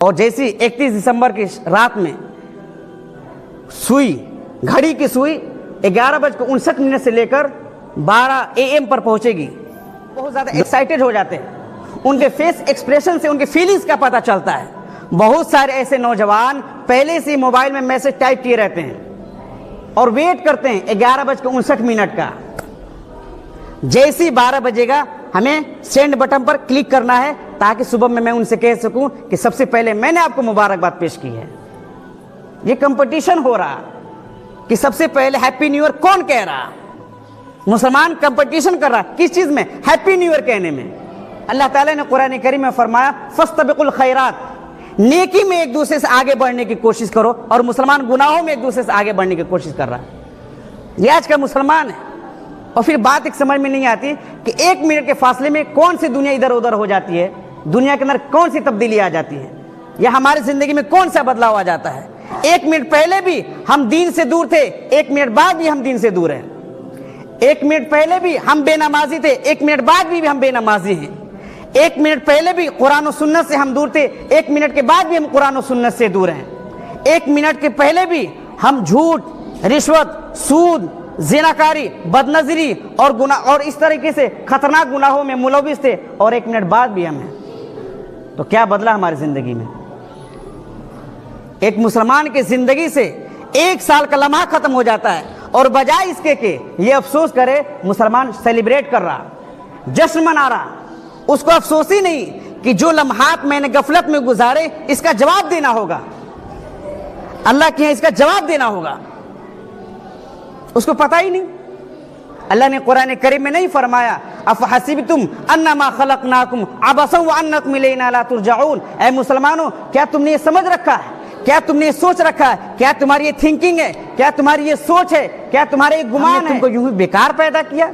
اور جیسی 31 دسمبر کی رات میں سوئی گھڑی کی سوئی 11:59 سے لے کر 12 AM پر پہنچے گی، بہت زیادہ ایکسائٹڈ ہو جاتے ہیں، ان کے فیس ایکسپریشن سے ان کے فیلنگز کا پتہ چلتا ہے۔ بہت سارے ایسے نوجوان پہلے سے موبائل میں میسج ٹائپ کیے رہتے ہیں اور ویٹ کرتے ہیں 11:59 کا، جیسی 12 بجے گا ہمیں سینڈ بٹن پر کلک کرنا ہے تاکہ صبح میں ان سے کہہ سکوں کہ سب سے پہلے میں نے آپ کو مبارکباد پیش کی ہے۔ یہ کمپٹیشن ہو رہا کہ سب سے پہلے ہیپی نیو ایئر کون کہہ رہا۔ مسلمان کمپٹیشن کر رہا کس چیز میں؟ ہیپی نیو ایئر کہنے میں۔ اللہ تعالیٰ نے قرآن کریم میں فرمایا فاستبقوا الخیرات، نیکی میں ایک دوسرے سے آگے بڑھنے کی کوشش کرو، اور مسلمان گناہوں میں ایک دوسرے سے آگے بڑھنے کی کوشش کر رہا ہے۔ یہ آج کا مسلمان ہے۔ اور پھر بات ایک سمجھ میں نہیں آتی کہ 1 منٹ کے فاصلے میں کون سی دنیا ادھر ادھر ہو جاتی ہے، دنیا کے اندر کون سی تبدیلی آ جاتی ہے، یا ہماری زندگی میں کون سا بدلاؤ آ جاتا ہے۔ 1 منٹ پہلے بھی ہم دین سے دور تھے، 1 منٹ بعد بھی ہم دین سے دور ہیں۔ 1 منٹ پہلے بھی ہم بے نمازی تھے، 1 منٹ بعد بھی ہم بے نمازی ہیں۔ 1 منٹ پہلے بھی قرآن و سنت سے ہم دور تھے، 1 منٹ کے بعد بھی ہم قرآن و سنت سے دور ہیں۔ 1 منٹ کے پہلے بھی ہم جھوٹ، رشوت، سود، زناکاری، بدنظری اور گناہ اور اس طریقے سے خطرناک گناہوں میں ملوث تھے، اور 1 منٹ بعد بھی ہم ہیں۔ تو کیا بدلا ہماری زندگی میں؟ ایک مسلمان کی زندگی سے 1 سال کا لمحہ ختم ہو جاتا ہے، اور بجائے اس کے کہ یہ افسوس کرے مسلمان سیلیبریٹ کر رہا، جشن منا رہا، اس کو افسوس ہی نہیں کہ جو لمحات میں نے غفلت میں گزارے اس کا جواب دینا ہوگا، اللہ کے یہاں اس کا جواب دینا ہوگا، اس کو پتہ ہی نہیں۔ اللہ نے قرآن کریم میں نہیں فرمایا افحسبتم انما خلقناکم عبثا وانکم الینا لا ترجعون، اے مسلمانوں کیا تم نے یہ سمجھ رکھا ہے، کیا تم نے یہ سوچ رکھا ہے، کیا تمہاری یہ تھنکنگ ہے، کیا تمہاری یہ سوچ ہے، کیا تمہارے یہ گمان ہے تم کو یوں ہی بیکار پیدا کیا؟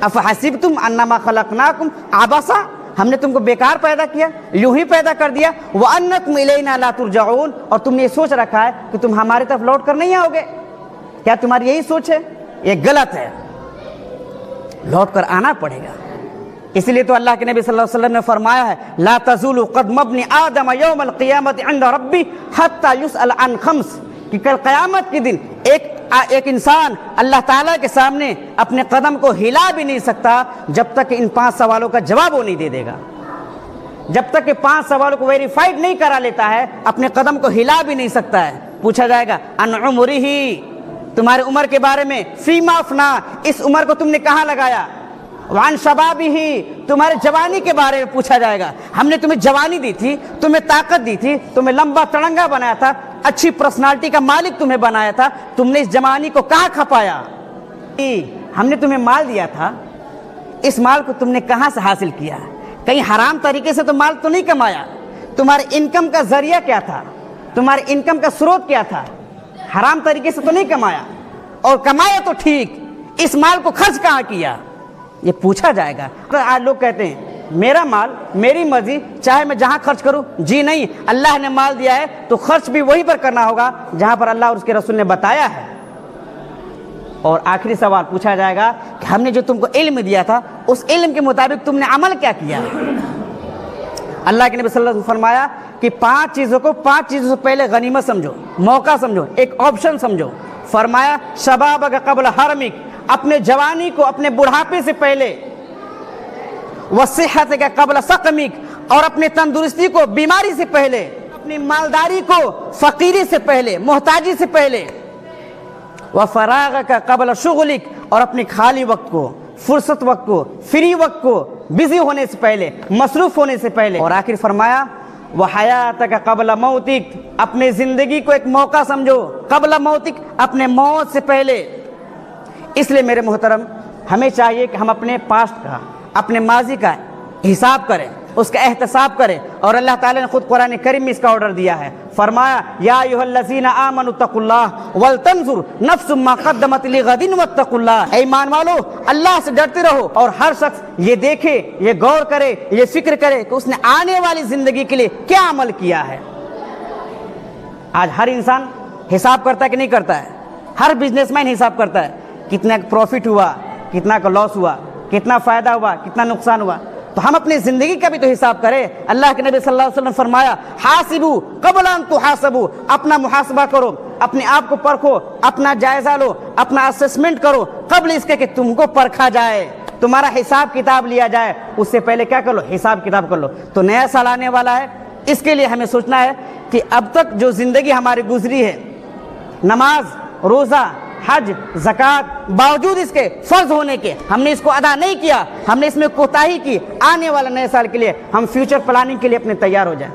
افحسبتم انما خلقناکم عبثا، ہم نے تم کو بیکار پیدا کیا، یوں ہی پیدا کر دیا، وانکم الینا لا ترجعون، اور تم نے یہ سوچ رکھا ہے کہ تم ہماری طرف لوٹ کر نہیں آؤ گے۔ کیا تمہاری یہی سوچ ہے؟ یہ غلط ہے، لوٹ کر آنا پڑے گا۔ اس لیے تو اللہ کے نبی صلی اللہ علیہ وسلم نے فرمایا ہے لا تزول قدم ابن آدم یوم القیامت عند ربی حتی یسأل عن خمس، کہ کل قیامت کے دن ایک انسان اللہ تعالیٰ کے سامنے اپنے قدم کو ہلا بھی نہیں سکتا جب تک کہ ان 5 سوالوں کا جواب وہ نہیں دے دے گا۔ جب تک کہ 5 سوالوں کو ویریفائڈ نہیں کرا لیتا ہے اپنے قدم کو ہلا بھی نہیں سکتا ہے۔ پوچھا جائے گا عن عمرہ، تمہارے عمر کے بارے میں، فیما افنا، اس عمر کو تم نے کہاں لگایا، وعن شبابہ، تمہارے جوانی کے بارے میں پوچھا جائے گا، ہم نے تمہیں جوانی دی تھی، تمہیں طاقت دی تھی، تمہیں لمبا تڑنگا بنایا تھا، اچھی پرسنالٹی کا مالک تمہیں بنایا تھا، تم نے اس جوانی کو کہاں کھپایا؟ ہم نے تمہیں مال دیا تھا، اس مال کو تم نے کہاں سے حاصل کیا؟ کہیں حرام طریقے سے تو مال تو نہیں کمایا؟ تمہارے انکم کا ذریعہ کیا تھا؟ تمہارے انکم کا سروت کیا تھا؟ حرام طریقے سے تو نہیں کمایا، اور کمایا تو ٹھیک، اس مال کو خرچ کہاں کیا؟ یہ پوچھا جائے گا۔ آج لوگ کہتے ہیں میرا مال میری مرضی، چاہے میں جہاں خرچ کروں۔ جی نہیں، اللہ نے مال دیا ہے تو خرچ بھی وہیں پر کرنا ہوگا جہاں پر اللہ اور اس کے رسول نے بتایا ہے۔ اور آخری سوال پوچھا جائے گا کہ ہم نے جو تم کو علم دیا تھا اس علم کے مطابق تم نے عمل کیا کیا؟ اللہ کے نبی صلی اللہ علیہ وسلم فرمایا کہ 5 چیزوں سے پہلے غنیمت سمجھو، موقع سمجھو، ایک آپشن سمجھو۔ فرمایا شبابک قبل حرمک، اپنے جوانی کو اپنے بڑھاپے سے پہلے، وصحتک قبل سقمک، اور اپنے تندرستی کو بیماری سے پہلے، اپنی مالداری کو فقیری سے پہلے، محتاجی سے پہلے، وفراغک قبل شغلک، اور اپنے خالی وقت کو، فرصت وقت کو، فری وقت کو، بزی ہونے سے پہلے، مصروف ہونے سے پہلے۔ اور آخر فرمایا وحیاتک قبل موتک، اپنے زندگی کو ایک موقع سمجھو، قبل موتک، اپنے موت سے پہلے۔ اس لیے میرے محترم ہمیں چاہیے کہ ہم اپنے پاسٹ کا، اپنے ماضی کا حساب کریں، اس کا احتساب کریں، اور اللہ تعالیٰ نے خود قرآن کریم میں اس کا آرڈر دیا ہے۔ فرمایا یا ایھا الذین آمنوا اتقوا اللہ ولتنظر نفس ما قدمت لغد واتقوا اللہ، اے ایمان والو اللہ سے ڈرتے رہو، اور ہر شخص یہ دیکھے، یہ غور کرے، یہ فکر کرے کہ اس نے آنے والی زندگی کے لیے کیا عمل کیا ہے۔ آج ہر انسان حساب کرتا ہے کہ نہیں کرتا ہے؟ ہر بزنس مین حساب کرتا ہے کتنا پروفٹ ہوا، کتنا کا لاس ہوا، کتنا فائدہ ہوا، کتنا نقصان ہوا۔ تو ہم اپنی زندگی کا بھی تو حساب کریں. اللہ کے نبی صلی اللہ علیہ وسلم نے فرمایا حاسبو قبل ان تحاسبو, اپنا محاسبہ کرو, اپنے آپ کو پرکھو, اپنا جائزہ لو, اپنا اسسمنٹ کرو قبل اس کے کہ تم کو پرکھا جائے, تمہارا حساب کتاب لیا جائے. اس سے پہلے کیا کر لو, حساب کتاب کر لو. تو نیا سال آنے والا ہے, اس کے لیے ہمیں سوچنا ہے کہ اب تک جو زندگی ہماری گزری ہے, نماز, روزہ, حج, زکوٰۃ, باوجود اس کے فرض ہونے کے ہم نے اس کو ادا نہیں کیا, ہم نے اس میں کوتاہی کی. آنے والا نئے سال کے لیے ہم فیوچر پلاننگ کے لیے اپنے تیار ہو جائیں.